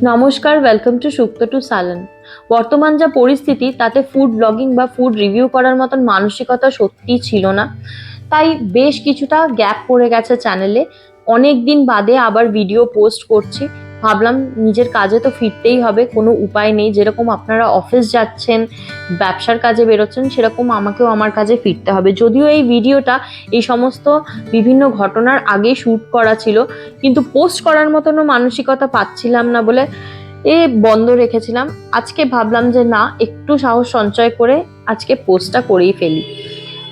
নমস্কার, welcome to shukto two সালন। বর্তমান যা পরিস্থিতি তাতে ফুড ব্লগিং বা ফুড রিভিউ করার মতন মানসিকতা সত্যিই ছিল না। তাই বেশ কিছুটা গ্যাপ পড়ে গেছে চ্যানেলে। অনেক দিন বাদে আবার ভিডিও পোস্ট করছি। ভাবলাম নিজের কাজে তো ফিরতেই হবে, কোনো উপায় নেই। যেরকম আপনারা অফিস যাচ্ছেন, ব্যবসার কাজে বেরোচ্ছেন, সেরকম আমাকেও আমার কাজে ফিরতে হবে। যদিও এই ভিডিওটা এই সমস্ত বিভিন্ন ঘটনার আগে শ্যুট করা ছিল, কিন্তু পোস্ট করার মতনও মানসিকতা পাচ্ছিলাম না বলে বন্ধ রেখেছিলাম। আজকে ভাবলাম যে না, একটু সাহস সঞ্চয় করে আজকে পোস্টটা করেই ফেলি।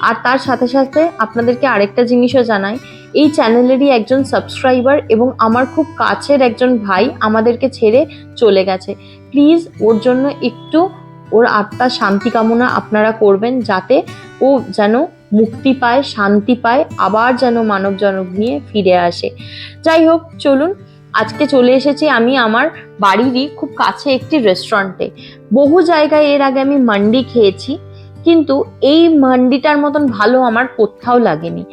আর তার সাথে সাথে আপনাদেরকে আরেকটা জিনিসও জানাই, এই চ্যানেলেরই একজন সাবস্ক্রাইবার এবং আমার খুব কাছের একজন ভাই আমাদেরকে ছেড়ে চলে গেছে। প্লিজ ওর জন্য একটু ওর আত্মার শান্তি কামনা আপনারা করবেন, যাতে ও যেন মুক্তি পায়, শান্তি পায়, আবার যেন মানব জনক নিয়ে ফিরে আসে। যাই হোক, চলুন। আজকে চলে এসেছি আমি আমার বাড়িরই খুব কাছে একটি রেস্টুরেন্টে। বহু জায়গায় এর আগে আমি মান্ডি খেয়েছি, কিন্তু এই মান্ডিটার মতন ভালো আমার কোথাও লাগেনি।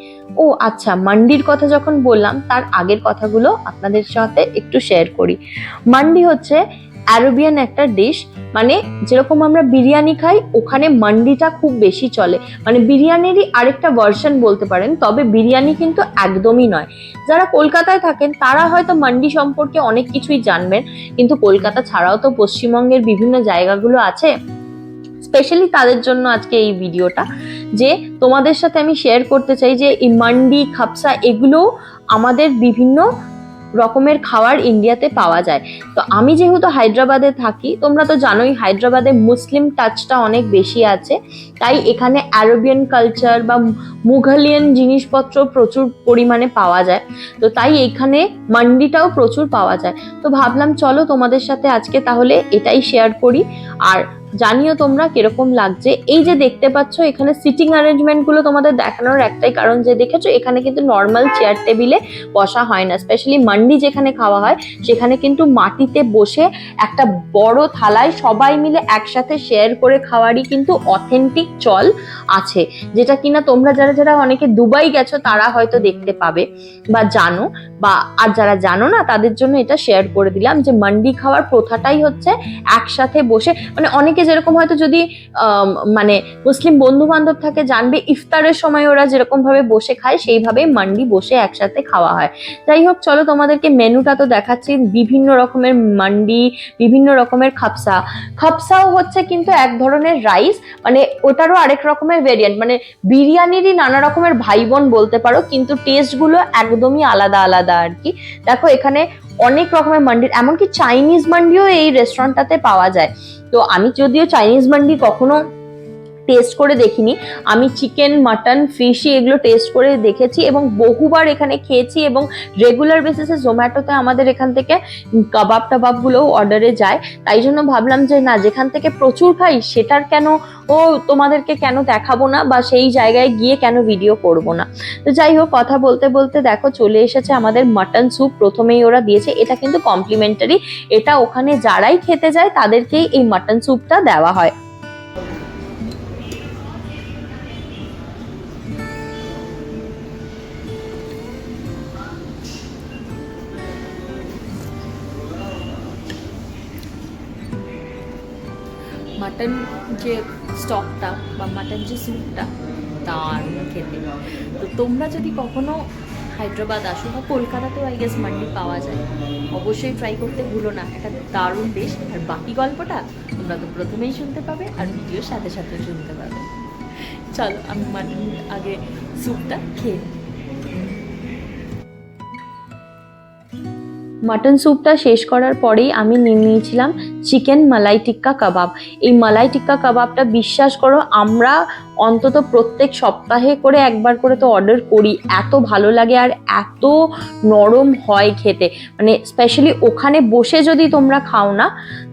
ও আচ্ছা, মান্ডির কথা যখন বললাম, তার আগের কথাগুলো আপনাদের সাথে একটু শেয়ার করি। মান্ডি হচ্ছে আরবিয়ান একটা ডিশ। মানে যেরকম আমরা বিরিয়ানি খাই, ওখানে মান্ডিটা খুব বেশি চলে। মানে বিরিয়ানিরই আরেকটা ভার্সন বলতে পারেন, তবে বিরিয়ানি কিন্তু একদমই নয়। যারা কলকাতায় থাকেন তারা হয়তো মান্ডি সম্পর্কে অনেক কিছুই জানবেন, কিন্তু কলকাতা ছাড়াও তো পশ্চিমবঙ্গের বিভিন্ন জায়গাগুলো আছে। স্পেশালি তাদের জন্য আজকে এই ভিডিওটা, যে তোমাদের সাথে আমি শেয়ার করতে চাই যে এই মান্ডি, খাপসা এগুলো আমাদের বিভিন্ন রকমের খাবার ইন্ডিয়াতে পাওয়া যায়। তো আমি যেহেতু হায়দ্রাবাদে থাকি, তোমরা তো জানোই হায়দ্রাবাদে মুসলিম টাচটা অনেক বেশি আছে। তাই এখানে আরবিয়ান কালচার বা মুঘালিয়ান জিনিসপত্র প্রচুর পরিমাণে পাওয়া যায়। তো তাই এখানে মান্ডিটাও প্রচুর পাওয়া যায়। তো ভাবলাম চলো তোমাদের সাথে আজকে তাহলে এটাই শেয়ার করি। আর জানিও তোমরা কিরকম লাগছে। এই যে দেখতে পাচ্ছ এখানে সিটিং অ্যারেঞ্জমেন্ট গুলো তোমাদের দেখানোর একটাই কারণ, যে দেখেছো এখানে কিন্তু নর্মাল চেয়ার টেবিলে বসা হয় না। স্পেশালি মান্ডি যেখানে খাওয়া হয় সেখানে কিন্তু মাটিতে বসে একটা বড় থালায় সবাই মিলে একসাথে শেয়ার করে খাওয়ারই কিন্তু অথেন্টিক চল আছে, যেটা কিনা তোমরা যারা যারা অনেকে দুবাই গেছো তারা হয়তো দেখতে পাবে বা জানো, বা আর যারা জানো না তাদের জন্য এটা শেয়ার করে দিলাম যে মান্ডি খাওয়ার প্রথাটাই হচ্ছে একসাথে বসে। মানে অনেকে যেরকম হয়তো যদি মানে মুসলিম বন্ধু বান্ধব থাকে, জানবে ইফতারের সময় ওরা যেরকম ভাবে বসে খায় সেইভাবেই মান্ডি বসে একসাথে খাওয়া হয়। যাই হোক, চলো তোমাদেরকে মেনুটা তো দেখাচ্ছি। বিভিন্ন রকমের মান্ডি, বিভিন্ন রকমের খাপসা। খাপসাও হচ্ছে কিন্তু এক ধরনের রাইস, মানে ওটারও আরেক রকমের ভেরিয়েন্ট। মানে বিরিয়ানিরই নানা রকমের ভাই বোন বলতে পারো, কিন্তু টেস্ট গুলো একদমই আলাদা আলাদা আর কি। দেখো এখানে অনেক রকমের মান্ডির, এমনকি চাইনিজ মান্ডিও এই রেস্টুরেন্টটাতে পাওয়া যায়। তো আমি যদিও চাইনিজ মান্ডি কখনো টেস্ট করে দেখিনি, আমি চিকেন, মাটন, ফিশি এগুলো টেস্ট করে দেখেছি এবং বহুবার এখানে খেয়েছি। এবং রেগুলার বেসিসে জোম্যাটোতে আমাদের এখান থেকে কাবাব টাবাবগুলো অর্ডারে যায়। তাই জন্য ভাবলাম যে না, যেখান থেকে প্রচুর খাই সেটার কেন তোমাদেরকে কেন দেখাবো না, বা সেই জায়গায় গিয়ে কেন ভিডিও করব না। তো যাই হোক, কথা বলতে বলতে দেখো চলে এসেছে আমাদের মাটন স্যুপ। প্রথমেই ওরা দিয়েছে, এটা কিন্তু কমপ্লিমেন্টারি। এটা ওখানে যারাই খেতে যায় তাদেরকেই এই মাটন স্যুপটা দেওয়া হয়। মাটন যে স্টকটা বা মাটন যে স্যুপটা দারুণ খেতে। তো তোমরা যদি কখনো হায়দ্রাবাদ আসো বা কলকাতাতেও আই গেস মান্ডি পাওয়া যায়, অবশ্যই ট্রাই করতে ভুলো না। একটা দারুণ ডিশ। আর বাকি গল্পটা তোমরা তো প্রথমেই শুনতে পাবে আর ভিডিওর সাথে সাথে শুনতে পাবে। চলো আমি মাটন আগে স্যুপটা খেয়ে নিই। মাটন স্যুপটা শেষ করার পরেই আমি নিয়ে নিয়েছিলাম চিকেন মালাই টিক্কা কাবাব। এই মালাই টিক্কা কাবাবটা বিশ্বাস করো আমরা অন্তত প্রত্যেক সপ্তাহে করে একবার করে তো অর্ডার করি। এত ভালো লাগে আর এত নরম হয় খেতে। মানে স্পেশালি ওখানে বসে যদি তোমরা খাও না,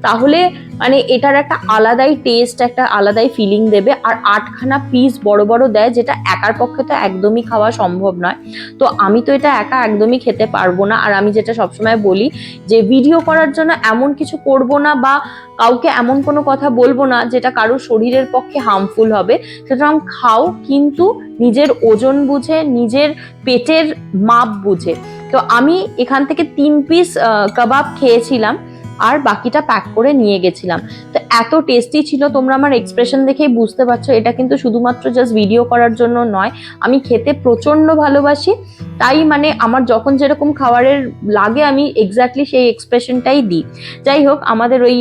তাহলে মানে এটার একটা আলাদাই টেস্ট, একটা আলাদাই ফিলিং দেবে। আর 8খানা পিস বড় বড় দেয়, যেটা একার পক্ষে তো একদমই খাওয়া সম্ভব নয়। তো আমি তো এটা একা একদমই খেতে পারবো না। আর আমি যেটা সবসময় বলি যে ভিডিও করার জন্য এমন কিছু করব না, বা কাউকে এমন কোনো কথা বলবো না যেটা কারোর শরীরের পক্ষে হার্মফুল হবে। সুতরাং খাও, কিন্তু নিজের ওজন বুঝে, নিজের পেটের মাপ বুঝে। তো আমি এখান থেকে 3 পিস কাবাব খেয়েছিলাম। আর বাকিটা প্যাক করে নিয়ে গেছিলাম। তো এত টেস্টি ছিল, তোমরা আমার এক্সপ্রেশন দেখেই বুঝতে পারছো এটা কিন্তু শুধুমাত্র জাস্ট ভিডিও করার জন্য নয়, আমি খেতে প্রচন্ড ভালোবাসি। তাই মানে আমার যখন যেরকম খাবারের লাগে আমি এক্স্যাক্টলি সেই এক্সপ্রেশনটাই দিই। যাই হোক, আমাদের ওই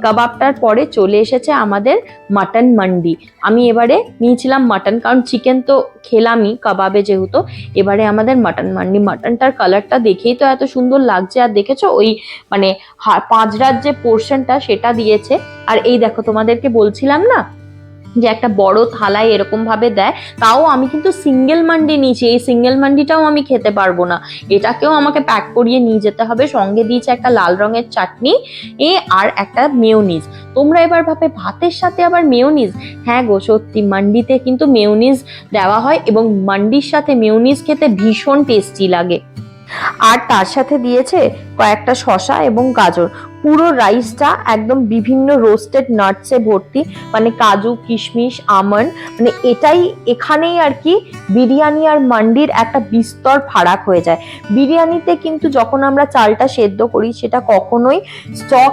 কাবাবটার পরে চলে এসেছে আমাদের মাটন মান্ডি। আমি এবারে নিয়েছিলাম মাটন, কারণ চিকেন তো খেলামই কাবাবে যেহেতু। এবারে আমাদের মাটন মান্ডি, মাটনটার কালারটা দেখেই তো এত সুন্দর লাগছে। আর দেখেছো ওই মানে পাঁচড়ার যে পোর্শনটা সেটা দিয়েছে। আর এই দেখো, তোমাদেরকে বলছিলাম না যে একটা বড় থালায় এরকম ভাবে দেয়, তাও আমি কিন্তু সিঙ্গেল মান্ডি নিয়েছি। এই সিঙ্গেল মান্ডিটাও আমি খেতে পারবো না, এটাকেও আমাকে প্যাক করিয়ে নিয়ে যেতে হবে। সঙ্গে দিয়েছে একটা লাল রঙের চাটনি আর একটা মেয়োনিজ। তোমরা এবার ভাবে ভাতের সাথে আবার মেয়োনিজ? হ্যাঁ গো, সত্যি মান্ডিতে কিন্তু মেয়োনিজ দেওয়া হয় এবং মান্ডির সাথে মেয়োনিজ খেতে ভীষণ টেস্টি লাগে। আর তার সাথে দিয়েছে কয়েকটা শসা এবং গাজর। পুরো রাইসটা একদম বিভিন্ন রোস্টেড নাটসে ভর্তি, মানে কাজু, কিশমিশ, আমন্ড, মানে এটাই এখানেই আর কি বিরিয়ানি আর মান্ডির একটা বিস্তর ফারাক হয়ে যায়। বিরিয়ানিতে কিন্তু যখন আমরা চালটা সেদ্ধ করি সেটা কখনোই স্টক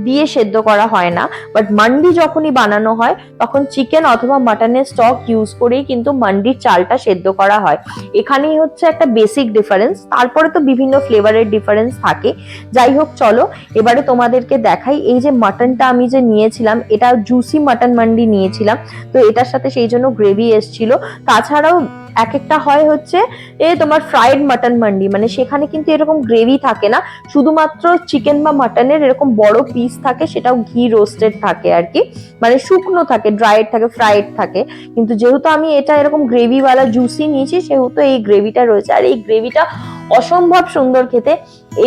দিয়ে সেদ্ধ করা হয় না, বাট মান্ডি যখনই বানানো হয় তখন চিকেন অথবা মাটনের স্টক ইউজ করেই কিন্তু মান্ডির চালটা সেদ্ধ করা হয়। এখানেই হচ্ছে একটা বেসিক ডিফারেন্স, তারপরে তো বিভিন্ন ফ্লেভারের ডিফারেন্স থাকে। যাই হোক, চলো এবারে তোমাদেরকে দেখাই। এই যে মাটনটা আমি যে নিয়েছিলাম, এটা জুসি মাটন মান্ডি নিয়েছিলাম, তো এটার সাথে সেই জন্য গ্রেভি এসছিল। তাছাড়াও এক একটা হয় হচ্ছে তোমার ফ্রাইড মাটন মান্ডি, মানে সেখানে কিন্তু এরকম গ্রেভি থাকে না, শুধুমাত্র চিকেন বা মাটনের এরকম বড় পিস থাকে, সেটাও ঘি রোস্টেড থাকে আর কি, মানে শুকনো থাকে, ড্রাইড থাকে, ফ্রাইড থাকে। কিন্তু যেহেতু আমি এটা এরকম গ্রেভিওয়ালা জুসি নিয়েছি সেহেতু এই গ্রেভিটা রয়েছে। আর এই গ্রেভিটা অসম্ভব সুন্দর খেতে।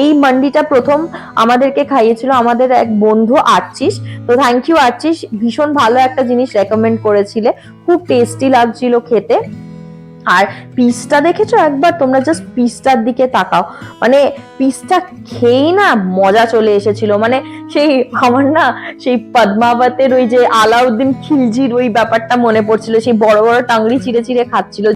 এই মান্ডিটা প্রথম আমাদেরকে খাইয়েছিল আমাদের এক বন্ধু আর্চিস। তো থ্যাংক ইউ আর্চিস, ভীষণ ভালো একটা জিনিস রেকমেন্ড করেছিলে, খুব টেস্টি লাগছিল খেতে। আর পিসটা দেখেছো একবার তোমরা? জাস্ট পিসটার দিকে তাকাও, মানে পিসটা খেয়েই না মজা চলে এসেছিল। মানে সেই আমার না সেই পদ্মাবতের ওই যে আলাউদ্দিন খিলজির ওই ব্যাপারটা মনে পড়ছিল, সেই বড় বড় টাংরি চিড়ে চিড়ে খাচ্ছিল।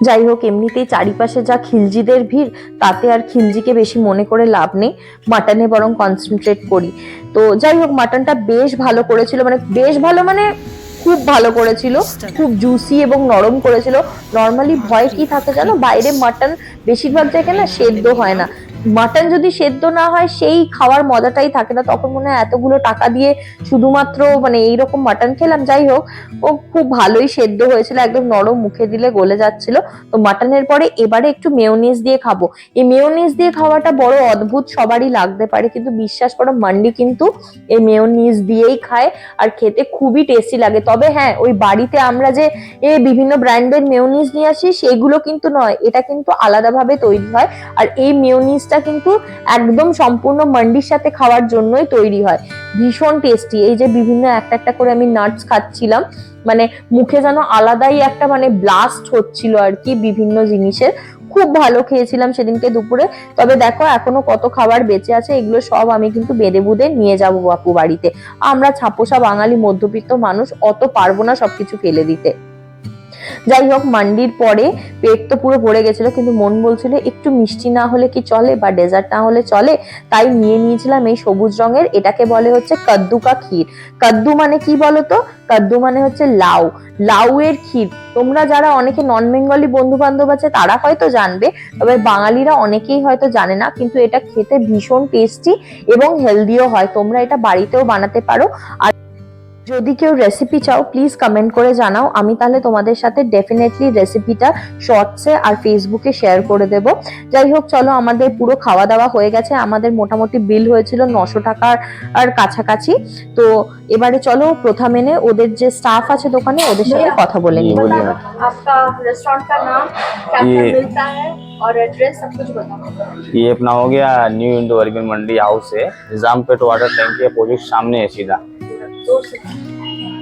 যাই হোক, এমনিতেই চারিপাশে যা খিলজিদের ভিড়, তাতে আর খিলজিকে বেশি মনে করে লাভ নেই, মাটনে বরং কনসেন্ট্রেট করি। তো যাই হোক, মাটনটা বেশ ভালো করেছিল, মানে বেশ ভালো মানে খুব ভালো করেছিল, খুব জুসি এবং নরম করেছিল। নর্মালি ভয় কি থাকে জানো, বাইরে মাটন বেশিরভাগ জায়গায় না সেদ্ধ হয় না। মাটন যদি সেদ্ধ না হয় সেই খাওয়ার মজাটাই থাকে না, তখন মনে হয় এতগুলো টাকা দিয়ে শুধুমাত্র মানে এইরকম মাটন খেলাম। যাই হোক, ও খুব ভালোই সেদ্ধ হয়েছিল, একদম নরম, মুখে দিলে গলে যাচ্ছিল। তো মাটনের পরে এবারে একটু মেয়োনিজ দিয়ে খাবো। এই মেয়োনিজ দিয়ে খাওয়াটা বড় অদ্ভুত সবারই লাগতে পারে, কিন্তু বিশ্বাস করো মান্ডি কিন্তু এই মেয়োনিজ দিয়েই খায় আর খেতে খুবই টেস্টি লাগে। তবে হ্যাঁ, ওই বাড়িতে আমরা যে বিভিন্ন ব্র্যান্ডের মেয়োনিজ নিয়ে আসি সেগুলো কিন্তু নয়, এটা কিন্তু আলাদাভাবে তৈরি হয়। আর এই মেয়োনিজটা কিন্তু একদম সম্পূর্ণ মান্ডির সাথে খাওয়ার জন্যই তৈরি হয়, ভীষণ টেস্টি। এই যে বিভিন্ন একটা একটা করে আমি নাটস খাচ্ছিলাম, মানে মুখে যেন আলাদাই একটা মানে ব্লাস্ট হচ্ছিল আর কি বিভিন্ন জিনিসের। খুব ভালো খেয়েছিলাম সেদিনকে দুপুরে। তবে দেখো এখনো কত খাবার বেঁচে আছে, এগুলো সব আমি কিন্তু বেঁধে বুঁধে নিয়ে যাবো বাপু বাড়িতে। আমরা ছাপোষা বাঙালি মধ্যবিত্ত মানুষ, অত পারবো না সবকিছু ফেলে দিতে। যাই হোক, মান্ডির পরে পেট তো পুরো ভরে গেছিল, কিন্তু মন বলছিল একটু মিষ্টি না হলে কি চলে বা ডেজার্ট না হলে চলে। তাই নিয়ে নিয়েছিলাম এই সবুজ রঙের, এটাকে বলে হচ্ছে কাদ্দু কা ক্ষীর। কাদ্দু মানে কি বলতো? কাদ্দু মানে হচ্ছে লাউ, লাউ এর ক্ষীর। তোমরা যারা অনেকে নন বেঙ্গলি বন্ধু বান্ধব আছে তারা হয়তো জানবে, তবে বাঙালিরা অনেকেই হয়তো জানে না। কিন্তু এটা খেতে ভীষণ টেস্টি এবং হেলদিও হয়, তোমরা এটা বাড়িতেও বানাতে পারো। আর যদি কেউ রেসিপি চাও প্লিজ কমেন্ট করে জানাও, আমি তাহলে তোমাদের সাথে ডেফিনেটলি রেসিপিটা শর্টসে আর ফেসবুকে শেয়ার করে দেব। যাই হোক, চলো আমাদের পুরো খাওয়া দাওয়া হয়ে গেছে, আমাদের মোটামুটি বিল হয়েছিল 900 টাকার আর কাছাকাছি। তো এবারে চলো প্রথা মেনে ওদের যে স্টাফ আছে দোকানে ওদের সাথে কথা বলে নিই। आपका रेस्टोरेंट का नाम, क्या क्या मिलता है और एड्रेस सब कुछ बताओ। ये अपना हो गया न्यू इंडो अर्बन मंडी हाउस है, निजामपेट वाटर टैंक के अपोजिट सामने है सीधा।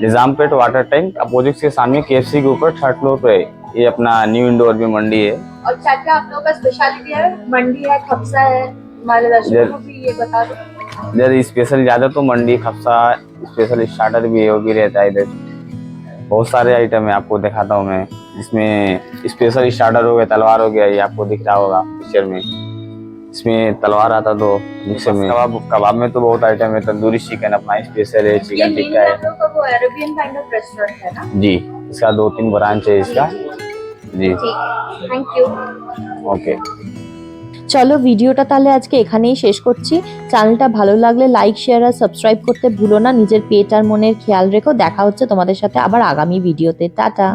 निजामपेट वाटर टैंक अपोजिट के सामने KFC के ऊपर 3rd फ्लोर पे है। ये अपना न्यू इंडो अर्बन मंडी है। और क्या क्या आप लोगों का स्पेशलिटी है? मंडी है, खपसा है, हमारे दर्शकों को भी ये बता दो। इधर स्पेशल ज्यादा तो मंडी खपसा स्पेशल स्टार्टर भी है, वो भी रहता है इधर। बहुत सारे आइटम है, आपको दिखाता हूँ मैं। इसमें स्पेशल स्टार्टर हो गया, तलवार हो गया, ये आपको दिख रहा होगा पिक्चर में। इसमें तलवार आता दो मिक्स में। कबाब में तो बहुत आइटम है, तंदूरी चिकन अपना स्पेशल है, चिकन टिक्का है वो अरेबियन काइंड ऑफ रेस्टोरेंट है ना? जी। इसका 2-3 ब्रांच है इसका जी। Thank you. ओके। চলো ভিডিওটা তাহলে আজকে এখানেই শেষ করছি। চ্যানেলটা ভালো লাগলে লাইক শেয়ার আর সাবস্ক্রাইব করতে ভুলো না। নিজের পেট আর মনের খেয়াল রেখো। দেখা হচ্ছে তোমাদের সাথে আবার আগামী ভিডিওতে। টাটা।